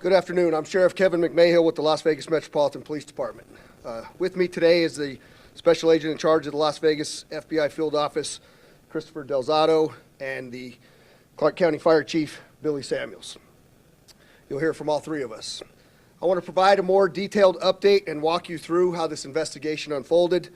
Good afternoon. I'm Sheriff Kevin McMahill with the Las Vegas Metropolitan Police Department. With me today is the Special Agent in charge of the Las Vegas FBI Field Office, Christopher Delzato, and the Clark County Fire Chief, Billy Samuels. You'll hear from all three of us. I want to provide a more detailed update and walk you through how this investigation unfolded.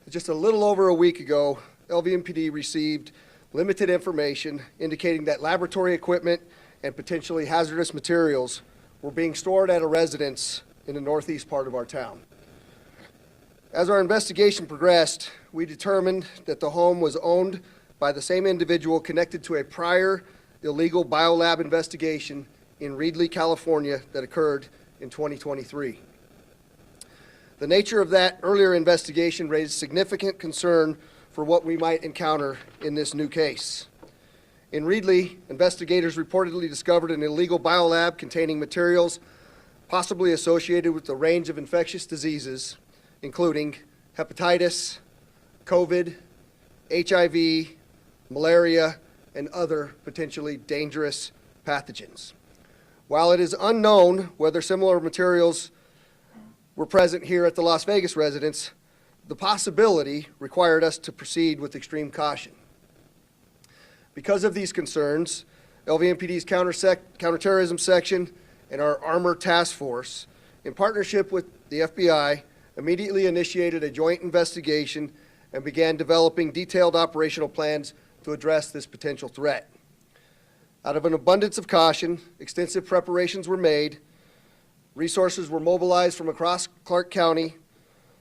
Just a little over a week ago, LVMPD received limited information indicating that laboratory equipment and potentially hazardous materials were being stored at a residence in the northeast part of our town. As our investigation progressed, we determined that the home was owned by the same individual connected to a prior illegal biolab investigation in Reedley, California that occurred in 2023. The nature of that earlier investigation raised significant concern for what we might encounter in this new case. In Reedley, investigators reportedly discovered an illegal biolab containing materials possibly associated with a range of infectious diseases, including hepatitis, COVID, HIV, malaria, and other potentially dangerous pathogens. While it is unknown whether similar materials were present here at the Las Vegas residence, the possibility required us to proceed with extreme caution. Because of these concerns, LVMPD's counterterrorism section and our Armor Task Force, in partnership with the FBI, immediately initiated a joint investigation and began developing detailed operational plans to address this potential threat. Out of an abundance of caution, extensive preparations were made, resources were mobilized from across Clark County,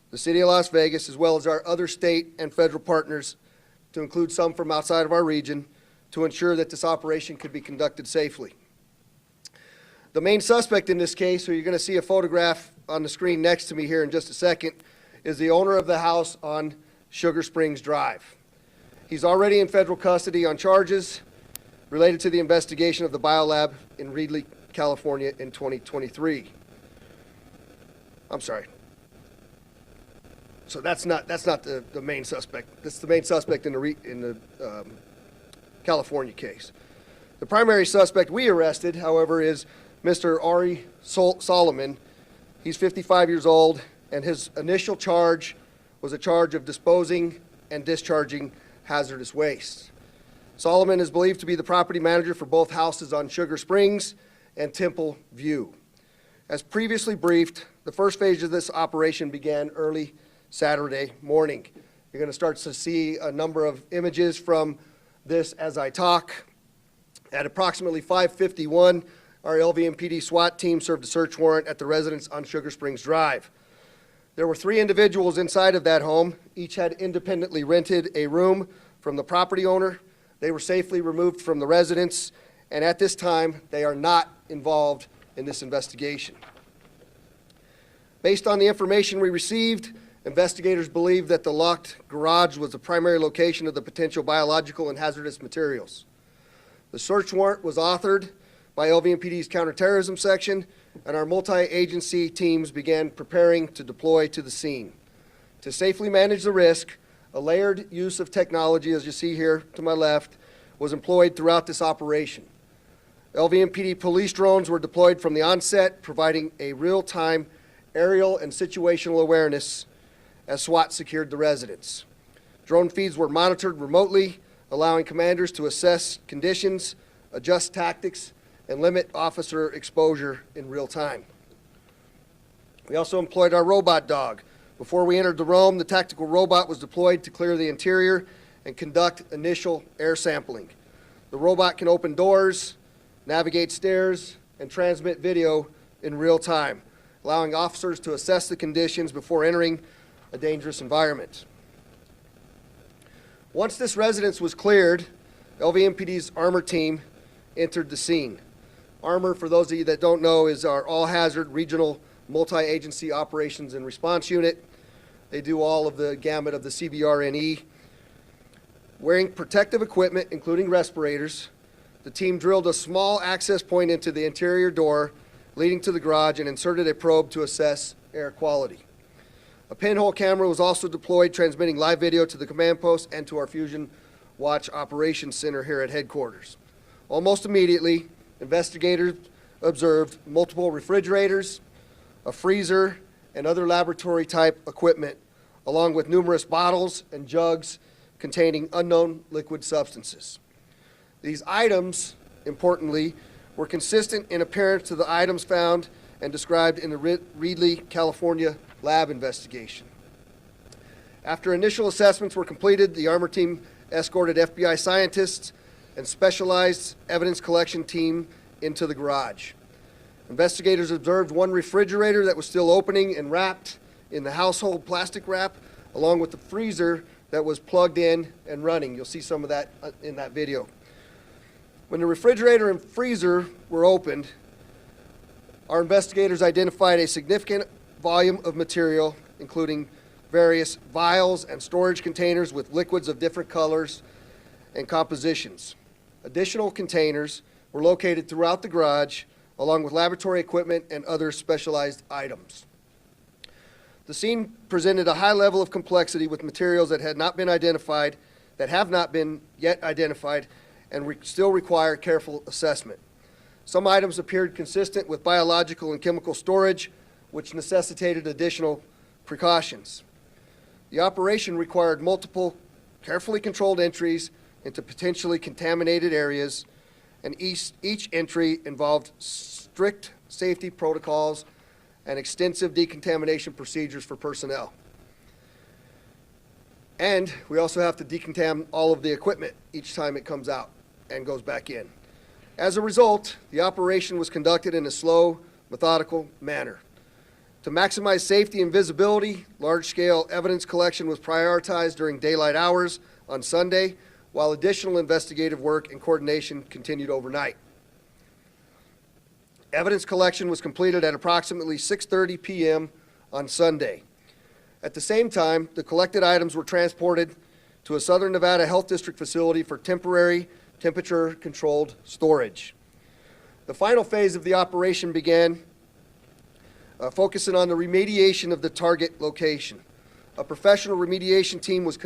the City of Las Vegas, as well as our other state and federal partners, to include some from outside of our region, to ensure that this operation could be conducted safely. The main suspect in this case, who you're going to see a photograph on the screen next to me here in just a second, is the owner of the house on Sugar Springs Drive. He's already in federal custody on charges related to the investigation of the biolab in Reedley, California in 2023. I'm sorry. So that's not the main suspect. That's the main suspect in the California case. The primary suspect we arrested, however, is Mr. Ari Solomon. He's 55 years old, and his initial charge was a charge of disposing and discharging hazardous waste. Solomon is believed to be the property manager for both houses on Sugar Springs and Temple View. As previously briefed, the first phase of this operation began early Saturday morning. You're going to start to see a number of images from this as I talk. At approximately 5:51, our LVMPD SWAT team served a search warrant at the residence on Sugar Springs Drive. There were 3 individuals inside of that home. Each had independently rented a room from the property owner. They were safely removed from the residence, and at this time, they are not involved in this investigation. Based on the information we received, investigators believe that the locked garage was the primary location of the potential biological and hazardous materials. The search warrant was authored by LVMPD's counterterrorism section, and our multi-agency teams began preparing to deploy to the scene. To safely manage the risk, a layered use of technology, as you see here to my left, was employed throughout this operation. LVMPD police drones were deployed from the onset, providing a real-time aerial and situational awareness as SWAT secured the residence. Drone feeds were monitored remotely, allowing commanders to assess conditions, adjust tactics, and limit officer exposure in real time. We also employed our robot dog. Before we entered the room, the tactical robot was deployed to clear the interior and conduct initial air sampling. The robot can open doors, navigate stairs, and transmit video in real time, allowing officers to assess the conditions before entering a dangerous environment. Once this residence was cleared, LVMPD's Armor team entered the scene. Armor, for those of you that don't know, is our all-hazard regional multi-agency operations and response unit. They do all of the gamut of the CBRNE. Wearing protective equipment, including respirators, the team drilled a small access point into the interior door leading to the garage and inserted a probe to assess air quality. A pinhole camera was also deployed, transmitting live video to the command post and to our Fusion Watch Operations Center here at headquarters. Almost immediately, investigators observed multiple refrigerators, a freezer, and other laboratory-type equipment, along with numerous bottles and jugs containing unknown liquid substances. These items, importantly, were consistent in appearance to the items found and described in the Reedley, California lab investigation. After initial assessments were completed, the Armor Team escorted FBI scientists and specialized evidence collection team into the garage. Investigators observed one refrigerator that was still opening and wrapped in the household plastic wrap, along with the freezer that was plugged in and running. You'll see some of that in that video. When the refrigerator and freezer were opened, our investigators identified a significant volume of material, including various vials and storage containers with liquids of different colors and compositions. Additional containers were located throughout the garage, along with laboratory equipment and other specialized items. The scene presented a high level of complexity with materials that had not been identified, that have not been yet identified, and still require careful assessment. Some items appeared consistent with biological and chemical storage, which necessitated additional precautions. The operation required multiple carefully controlled entries into potentially contaminated areas, and each entry involved strict safety protocols and extensive decontamination procedures for personnel. And we also have to decontaminate all of the equipment each time it comes out and goes back in. As a result, the operation was conducted in a slow, methodical manner. To maximize safety and visibility, large-scale evidence collection was prioritized during daylight hours on Sunday, while additional investigative work and coordination continued overnight. Evidence collection was completed at approximately 6:30 p.m. on Sunday. At the same time, the collected items were transported to a Southern Nevada Health District facility for temporary temperature-controlled storage. The final phase of the operation began focusing on the remediation of the target location. A professional remediation team was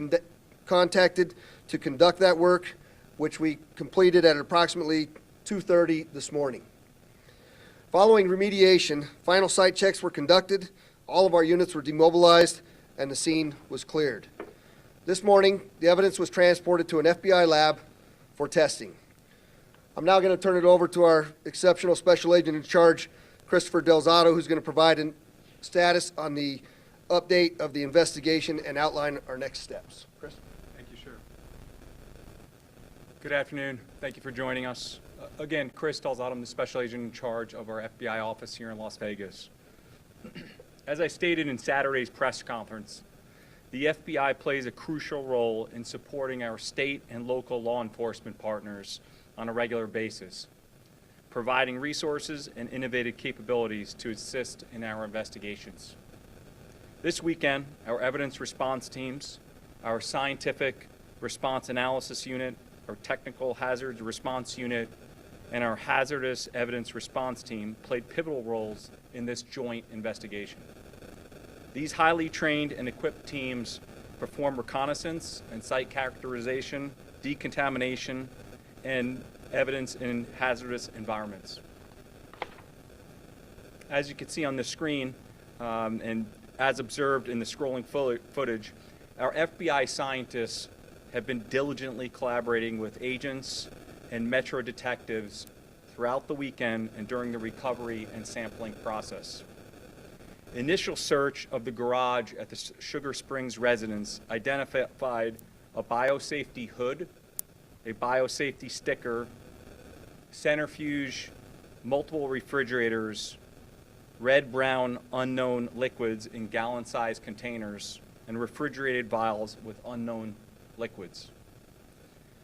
contacted to conduct that work, which we completed at approximately 2:30 this morning. Following remediation, final site checks were conducted, all of our units were demobilized, and the scene was cleared. This morning, the evidence was transported to an FBI lab for testing. I'm now going to turn it over to our exceptional special agent in charge, Christopher Delzato, who's going to provide a status on the update of the investigation and outline our next steps. Chris? Thank you, Sheriff. Good afternoon. Thank you for joining us. Again, Chris Delzato, I'm the special agent in charge of our FBI office here in Las Vegas. As I stated in Saturday's press conference, the FBI plays a crucial role in supporting our state and local law enforcement partners on a regular basis, providing resources and innovative capabilities to assist in our investigations. This weekend, our evidence response teams, our scientific response analysis unit, our technical hazards response unit, and our hazardous evidence response team played pivotal roles in this joint investigation. These highly trained and equipped teams perform reconnaissance and site characterization, decontamination, and evidence in hazardous environments. As you can see on the screen, and as observed in the scrolling footage, our FBI scientists have been diligently collaborating with agents and Metro detectives throughout the weekend and during the recovery and sampling process. Initial search of the garage at the Sugar Springs residence identified a biosafety hood, a biosafety sticker, centrifuge, multiple refrigerators, red-brown unknown liquids in gallon-sized containers, and refrigerated vials with unknown liquids.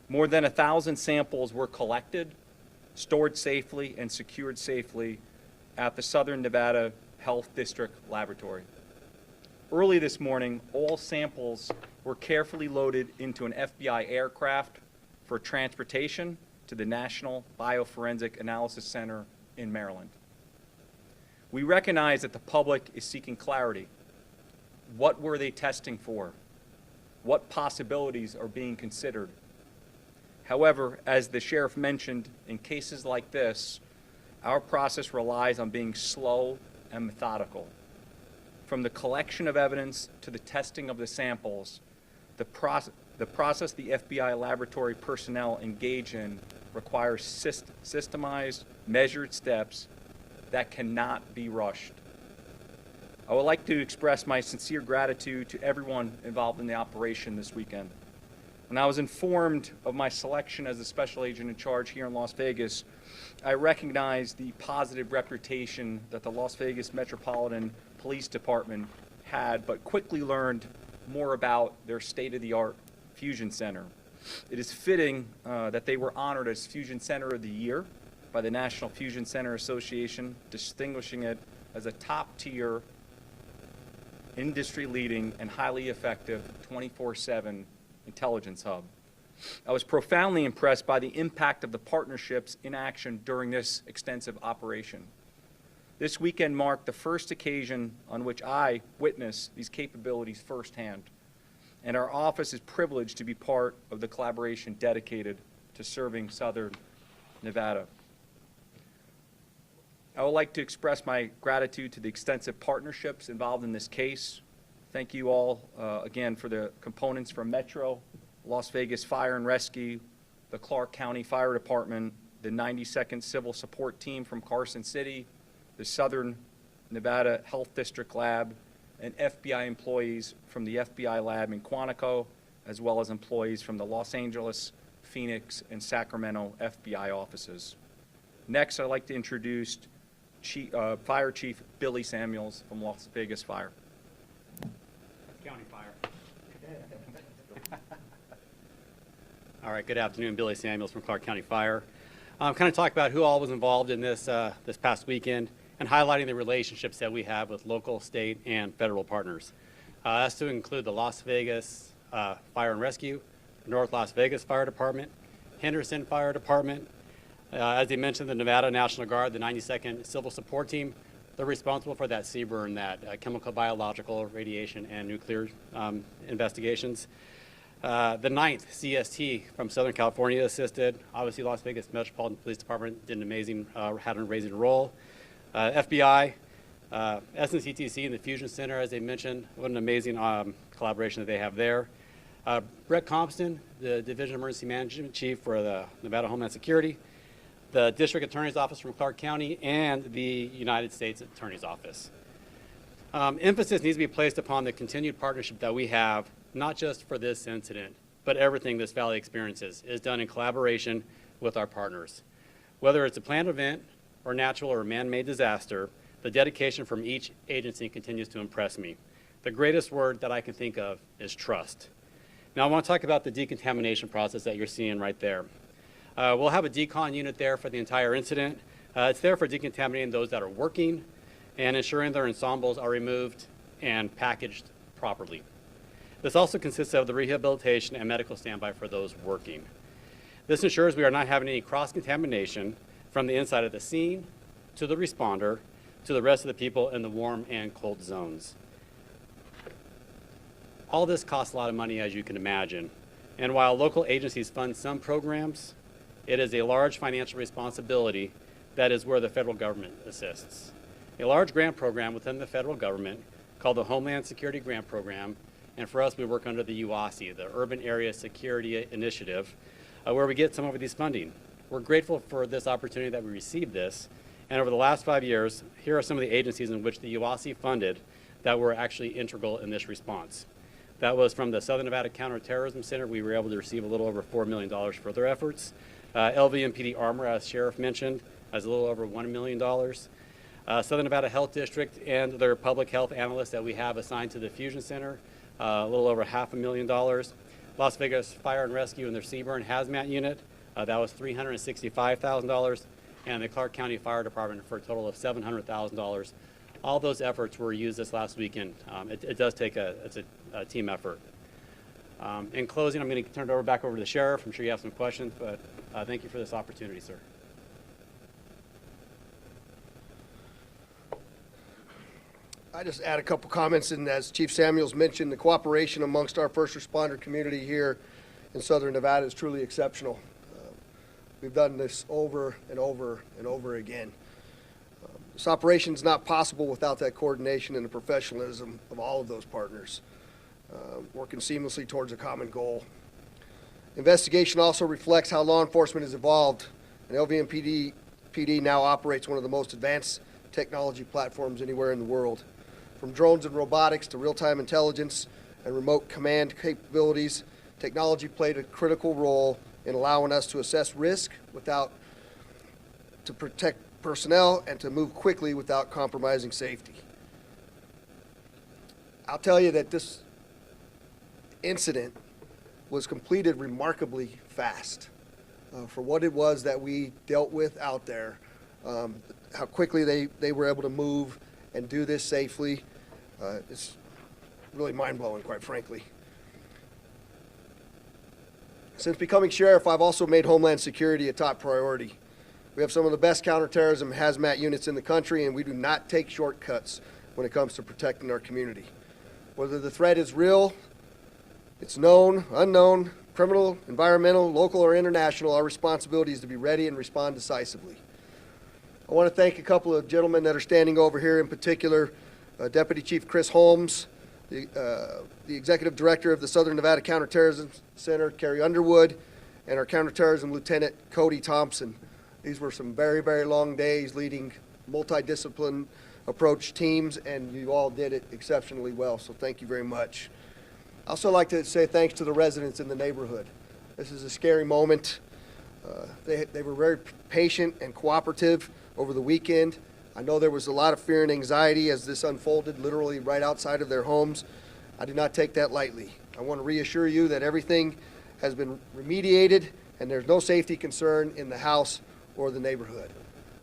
More than 1,000 samples were collected, stored safely, and secured safely at the Southern Nevada Health District Laboratory. Early this morning, all samples were carefully loaded into an FBI aircraft for transportation to the National Bioforensic Analysis Center in Maryland. We recognize that the public is seeking clarity. What were they testing for? What possibilities are being considered? However, as the sheriff mentioned, in cases like this, Our process relies on being slow and methodical. From the collection of evidence to the testing of the samples, the process the FBI laboratory personnel engage in requires systemized, measured steps that cannot be rushed. I would like to express my sincere gratitude to everyone involved in the operation this weekend. When I was informed of my selection as the special agent in charge here in Las Vegas, I recognized the positive reputation that the Las Vegas Metropolitan Police Department had, but quickly learned more about their state-of-the-art Fusion Center. It is fitting that they were honored as Fusion Center of the Year by the National Fusion Center Association, distinguishing it as a top-tier, industry-leading, and highly effective 24/7 intelligence hub. I was profoundly impressed by the impact of the partnerships in action during this extensive operation. This weekend marked the first occasion on which I witnessed these capabilities firsthand, and our office is privileged to be part of the collaboration dedicated to serving Southern Nevada. I would like to express my gratitude to the extensive partnerships involved in this case. Thank you all again for the components from Metro, Las Vegas Fire and Rescue, the Clark County Fire Department, the 92nd Civil Support Team from Carson City, the Southern Nevada Health District Lab, and FBI employees from the FBI lab in Quantico, as well as employees from the Los Angeles, Phoenix, and Sacramento FBI offices. Next, I'd like to introduce Fire Chief Billy Samuels from Las Vegas Fire. County Fire. All right, good afternoon. Billy Samuels from Clark County Fire. Kind of talk about who all was involved in this this past weekend and highlighting the relationships that we have with local, state, and federal partners. That's to include the Las Vegas Fire and Rescue, North Las Vegas Fire Department, Henderson Fire Department, as they mentioned, the Nevada National Guard, the 92nd Civil Support Team. They're responsible for that CBRN, that chemical, biological, radiation, and nuclear investigations. The 9th CST from Southern California assisted. Obviously, Las Vegas Metropolitan Police Department did an amazing, had an amazing role. FBI, SNCTC, and the Fusion Center, as they mentioned, what an amazing collaboration that they have there. Brett Compston, the Division of Emergency Management Chief for the Nevada Homeland Security, the District Attorney's Office from Clark County, and the United States Attorney's Office. Emphasis needs to be placed upon the continued partnership that we have, not just for this incident, but everything this Valley experiences is done in collaboration with our partners. Whether it's a planned event or natural or man-made disaster, the dedication from each agency continues to impress me. The greatest word that I can think of is trust. Now I want to talk about the decontamination process that you're seeing right there. We'll have a decon unit there for the entire incident. It's there for decontaminating those that are working and ensuring their ensembles are removed and packaged properly. This also consists of the rehabilitation and medical standby for those working. This ensures we are not having any cross-contamination from the inside of the scene to the responder to the rest of the people in the warm and cold zones. All this costs a lot of money, as you can imagine. And while local agencies fund some programs, it is a large financial responsibility that is where the federal government assists. A large grant program within the federal government called the Homeland Security Grant Program, and for us we work under the UASI, the Urban Area Security Initiative, where we get some of these funding. We're grateful for this opportunity that we received this, and over the last 5 years, here are some of the agencies in which the UASI funded that were actually integral in this response. That was from the Southern Nevada Counterterrorism Center. We were able to receive a little over $4 million for their efforts. LVMPD Armor, as Sheriff mentioned, has a little over $1 million. Southern Nevada Health District and their public health analysts that we have assigned to the Fusion Center, a little over $500,000. Las Vegas Fire and Rescue and their CBRN Hazmat Unit, that was $365,000. And the Clark County Fire Department for a total of $700,000. All those efforts were used this last weekend. It does take it's a team effort. In closing, I'm going to turn it back over to the Sheriff. I'm sure you have some questions, but thank you for this opportunity, sir. I just add a couple comments, and as Chief Samuels mentioned, the cooperation amongst our first responder community here in Southern Nevada is truly exceptional. We've done this over and over and over again. This operation is not possible without that coordination and the professionalism of all of those partners, working seamlessly towards a common goal. Investigation also reflects how law enforcement has evolved, and LVMPD now operates one of the most advanced technology platforms anywhere in the world. From drones and robotics to real-time intelligence and remote command capabilities, technology played a critical role in allowing us to assess risk to protect personnel and to move quickly without compromising safety. I'll tell you that this incident was completed remarkably fast for what it was that we dealt with out there, how quickly they were able to move and do this safely. It's really mind-blowing, quite frankly. Since becoming sheriff, I've also made Homeland Security a top priority. We have some of the best counterterrorism hazmat units in the country, and we do not take shortcuts when it comes to protecting our community. Whether the threat is real, it's known, unknown, criminal, environmental, local, or international, our responsibility is to be ready and respond decisively. I want to thank a couple of gentlemen that are standing over here, in particular, Deputy Chief Chris Holmes, the Executive Director of the Southern Nevada Counterterrorism Center, Carrie Underwood, and our Counterterrorism Lieutenant Cody Thompson. These were some very, very long days leading multidiscipline approach teams, and you all did it exceptionally well, so thank you very much. I also like to say thanks to the residents in the neighborhood. This is a scary moment. They were very patient and cooperative over the weekend. I know there was a lot of fear and anxiety as this unfolded literally right outside of their homes. I do not take that lightly. I want to reassure you that everything has been remediated and there's no safety concern in the house or the neighborhood.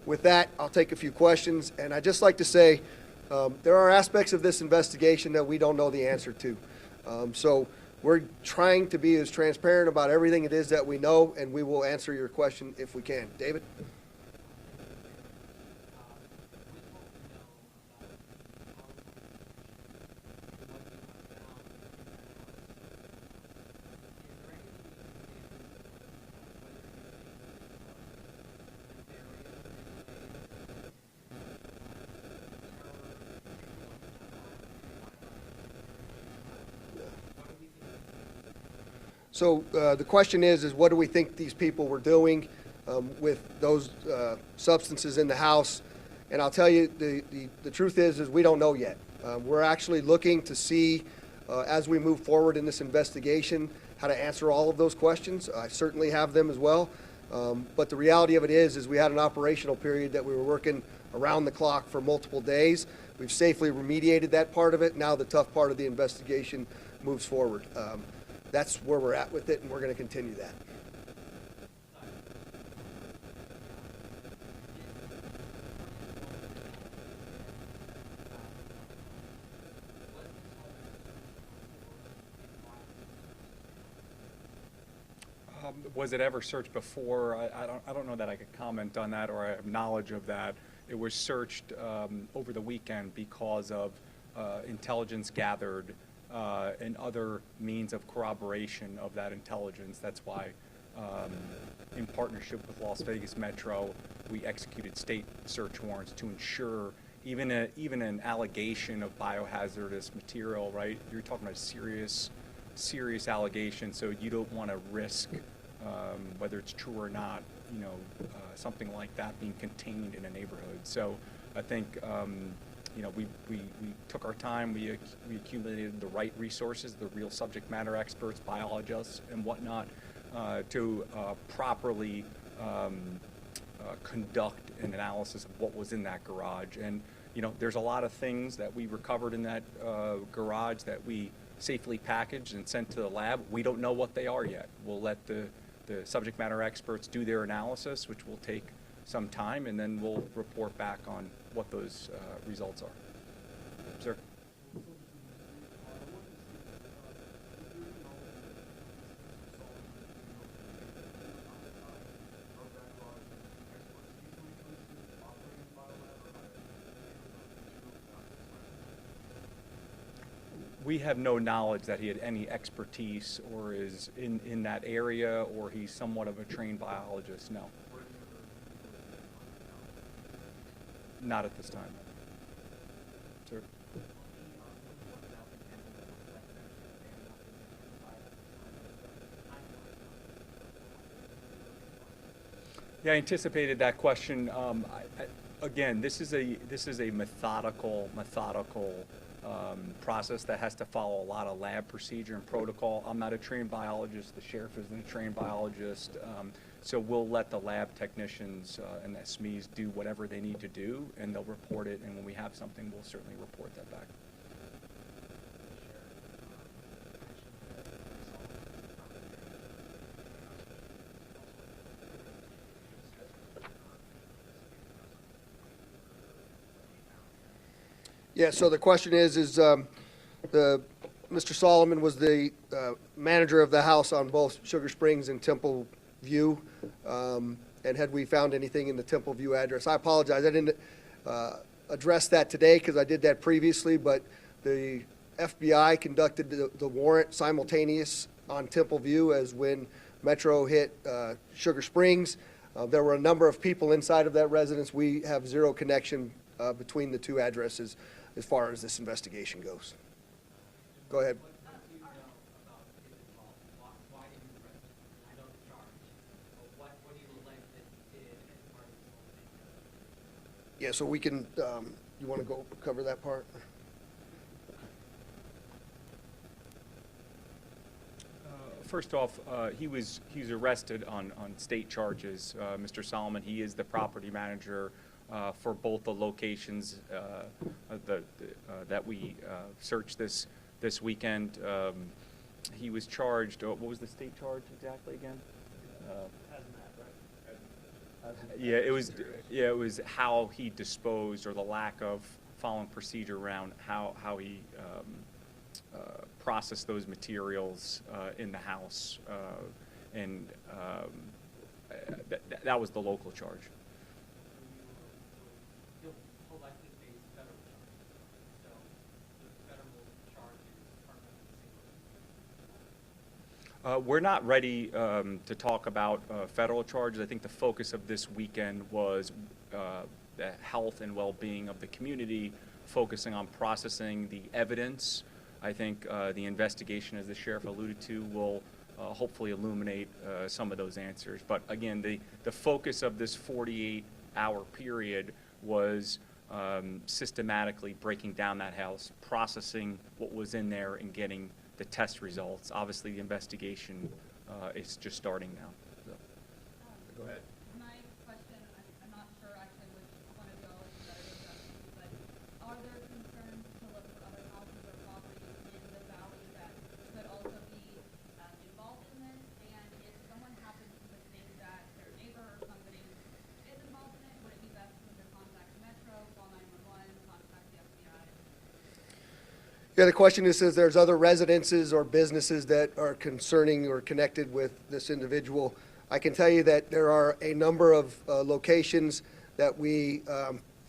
With that, I'll take a few questions, and I'd just like to say there are aspects of this investigation that we don't know the answer to. So we're trying to be as transparent about everything it is that we know, and we will answer your question if we can. David? So the question is what do we think these people were doing with those substances in the house? And I'll tell you, the truth is we don't know yet. We're actually looking to see, as we move forward in this investigation, how to answer all of those questions. I certainly have them as well. But the reality of it is we had an operational period that we were working around the clock for multiple days. We've safely remediated that part of it. Now the tough part of the investigation moves forward. That's where we're at with it, and we're going to continue that. Was it ever searched before? I don't know that I could comment on that, or I have knowledge of that. It was searched over the weekend because of intelligence gathered and other means of corroboration of that intelligence. That's why, in partnership with Las Vegas Metro, we executed state search warrants to ensure even an allegation of biohazardous material, right? You're talking about serious allegation, so you don't want to risk, whether it's true or not, something like that being contained in a neighborhood. So I think we took our time, we accumulated the right resources, the real subject matter experts, biologists and whatnot, to properly conduct an analysis of what was in that garage. And there's a lot of things that we recovered in that garage that we safely packaged and sent to the lab. We don't know what they are yet. We'll let the subject matter experts do their analysis, which will take some time, and then we'll report back on what those results are. Sir? We have no knowledge that he had any expertise or is in that area, or he's somewhat of a trained biologist, no. Not at this time. Sir? Yeah, I anticipated that question. Again, this is a methodical process that has to follow a lot of lab procedure and protocol. I'm not a trained biologist. The sheriff isn't a trained biologist. So we'll let the lab technicians and the SMEs do whatever they need to do, and they'll report it. And when we have something, we'll certainly report that back. Yeah, so the question is Mr. Solomon was the manager of the house on both Sugar Springs and Temple View, and had we found anything in the Temple View address? I apologize, I didn't address that today because I did that previously, but the FBI conducted the warrant simultaneous on Temple View as when Metro hit Sugar Springs. There were a number of people inside of that residence. We have zero connection between the two addresses as far as this investigation goes. Go ahead. Yeah, so we can, you want to go cover that part? First off, he's arrested on state charges. Mr. Solomon, he is the property manager for both the locations that we searched this weekend. He was charged. What was the state charge exactly again? Yeah, it was how he disposed, or the lack of following procedure around how he processed those materials in the house, and that was the local charge. We're not ready to talk about federal charges. I think the focus of this weekend was the health and well-being of the community, focusing on processing the evidence. I think the investigation, as the sheriff alluded to, will hopefully illuminate some of those answers. But again, the focus of this 48-hour period was systematically breaking down that house, processing what was in there, and getting the test results. Obviously, the investigation is just starting now. So. Go ahead. My question, I'm not sure actually which one of y'all is better to address, but are there concerns to look for other houses or properties in the valley that could also be involved in this? And if someone happens to think that their neighbor or somebody is involved in it, would it be best for them to contact Metro, call 911, contact the FBI? Yeah, the question is, says there's other residences or businesses that are concerning or connected with this individual. I can tell you that there are a number of locations that we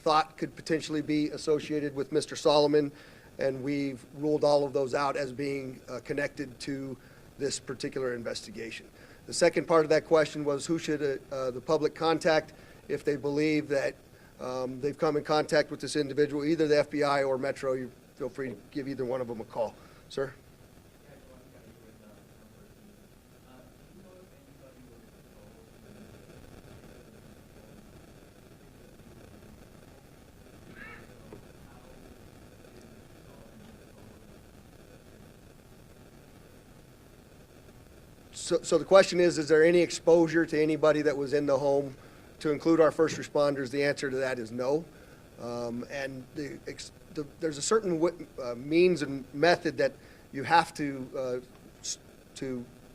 thought could potentially be associated with Mr. Solomon, and we've ruled all of those out as being connected to this particular investigation. The second part of that question was, who should the public contact if they believe that they've come in contact with this individual, either the FBI or Metro? You feel free to give either one of them a call. Sir? So the question is there any exposure to anybody that was in the home, to include our first responders? The answer to that is no. And there's a certain means and method that you have to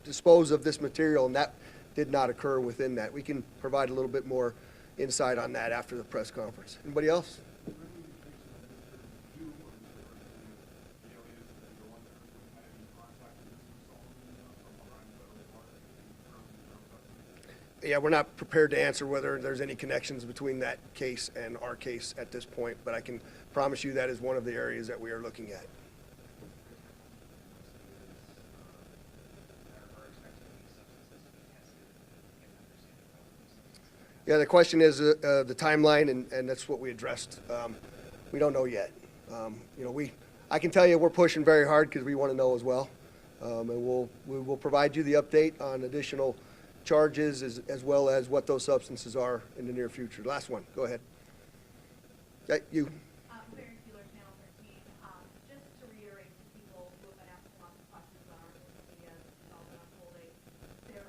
dispose of this material, and that did not occur within that. We can provide a little bit more insight on that after the press conference. Anybody else? Yeah, we're not prepared to answer whether there's any connections between that case and our case at this point, but I can promise you that is one of the areas that we are looking at. Yeah, the question is the timeline, and that's what we addressed. We don't know yet. I can tell you we're pushing very hard because we want to know as well. And we will provide you the update on additional charges as well as what those substances are in the near future. Last one, go ahead. You. Mary Keeler, Channel 13. Just to reiterate to people who have been asking lots of questions on our social media development unfolding, there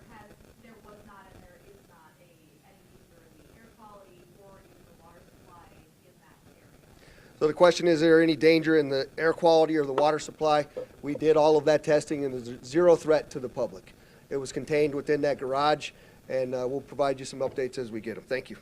was not and there is not any danger in the air quality or even the water supply in that area. So the question is there any danger in the air quality or the water supply? We did all of that testing and there's zero threat to the public. It was contained within that garage, and we'll provide you some updates as we get them. Thank you.